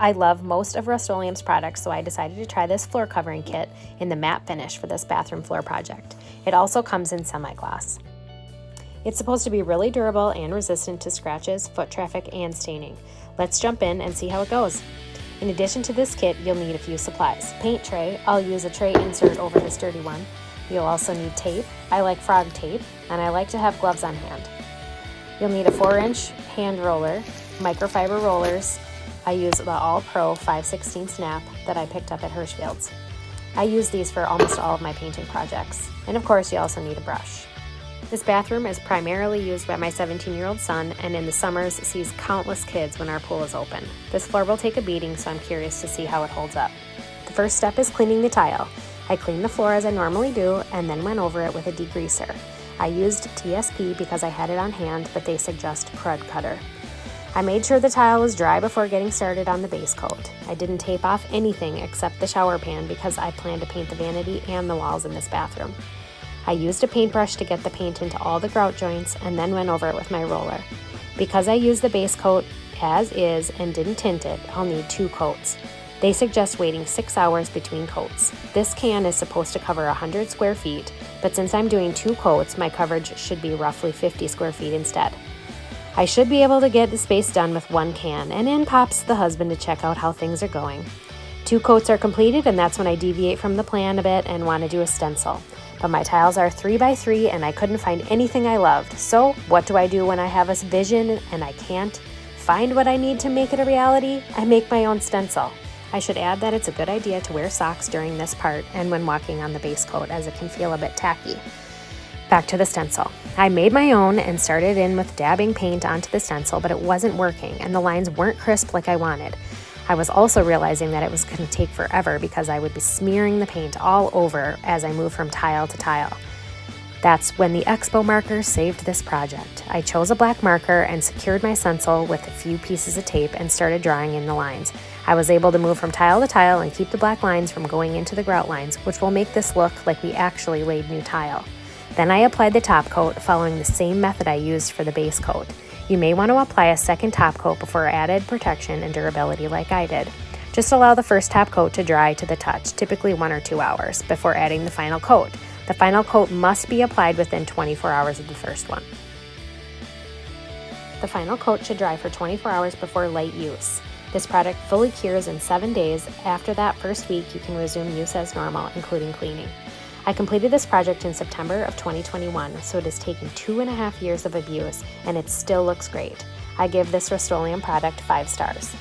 I love most of Rust-Oleum's products, so I decided to try this floor covering kit in the matte finish for this bathroom floor project. It also comes in semi-gloss. It's supposed to be really durable and resistant to scratches, foot traffic, and staining. Let's jump in and see how it goes. In addition to this kit, you'll need a few supplies. Paint tray. I'll use a tray insert over this dirty one. You'll also need tape. I like frog tape, and I like to have gloves on hand. You'll need a 4-inch hand roller, microfiber rollers. I use the All Pro 5/16 snap that I picked up at Hirschfield's. I use these for almost all of my painting projects. And of course, you also need a brush. This bathroom is primarily used by my 17-year-old son, and in the summers sees countless kids when our pool is open. This floor will take a beating, so I'm curious to see how it holds up. The first step is cleaning the tile. I cleaned the floor as I normally do and then went over it with a degreaser. I used TSP because I had it on hand, but they suggest crud cutter. I made sure the tile was dry before getting started on the base coat. I didn't tape off anything except the shower pan because I plan to paint the vanity and the walls in this bathroom. I used a paintbrush to get the paint into all the grout joints and then went over it with my roller. Because I used the base coat as is and didn't tint it, I'll need 2 coats. They suggest waiting 6 hours between coats. This can is supposed to cover 100 square feet, but since I'm doing 2 coats, my coverage should be roughly 50 square feet instead. I should be able to get the space done with 1 can, and in pops the husband to check out how things are going. 2 coats are completed, and that's when I deviate from the plan a bit and want to do a stencil. But my tiles are 3x3 and I couldn't find anything I loved. So what do I do when I have a vision and I can't find what I need to make it a reality? I make my own stencil. I should add that it's a good idea to wear socks during this part and when walking on the base coat, as it can feel a bit tacky. Back to the stencil. I made my own and started in with dabbing paint onto the stencil, but it wasn't working and the lines weren't crisp like I wanted. I was also realizing that it was going to take forever because I would be smearing the paint all over as I moved from tile to tile. That's when the Expo marker saved this project. I chose a black marker and secured my stencil with a few pieces of tape and started drawing in the lines. I was able to move from tile to tile and keep the black lines from going into the grout lines, which will make this look like we actually laid new tile. Then I applied the top coat following the same method I used for the base coat. You may want to apply a second top coat before added protection and durability like I did. Just allow the first top coat to dry to the touch, typically 1 or 2 hours, before adding the final coat. The final coat must be applied within 24 hours of the first one. The final coat should dry for 24 hours before light use. This product fully cures in 7 days. After that first week, you can resume use as normal, including cleaning. I completed this project in September of 2021, so it has taken 2.5 years of abuse, and it still looks great. I give this Rust-Oleum product 5 stars.